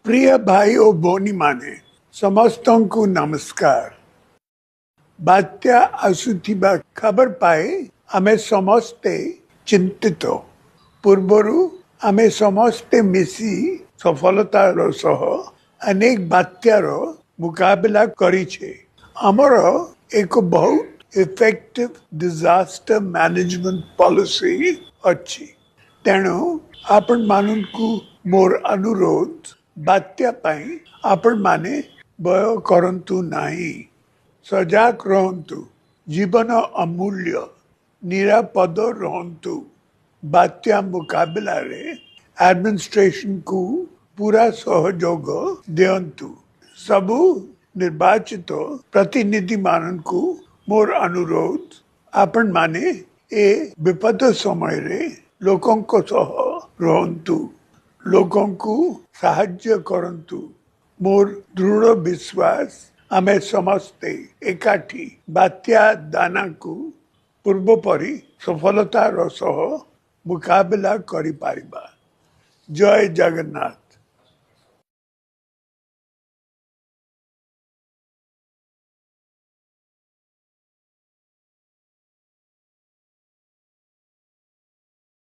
प्रिय भाई और भौणी माने समस्त को नमस्कार। बात्या आसुथिबा खबर पाए आमे समस्ते चिंतित। पूर्वरु आमे समस्ते मिसी सफलतार सह अनेक बात्यार मुकाबला करिछे। हमर एक बहुत इफेक्टिव डिजास्टर मैनेजमेंट पॉलिसी अच्छी। तेणु आपण मानू मोर अनुरोध बात्या पाई आपण माने भय करंतु नाही। सजाग रहंतु। जीवन अमूल्य। निरापद रहंतु। बात्या मुकाबला रे एडमिनिस्ट्रेशन को पूरा सहयोग दियंतु। सबु निर्वाचित प्रतिनिधि मानन को मोर अनुरोध आपण माने ए विपद समय रे लोकन को सह रहंतु। लोकन को साहाय्य करंतु। मोर दृढ़ विश्वास आमे समस्ते एकाठी बात्या दाना को पूर्व परी सफलतार सह मुकाबला करि पारिबा। जय जगन्नाथ।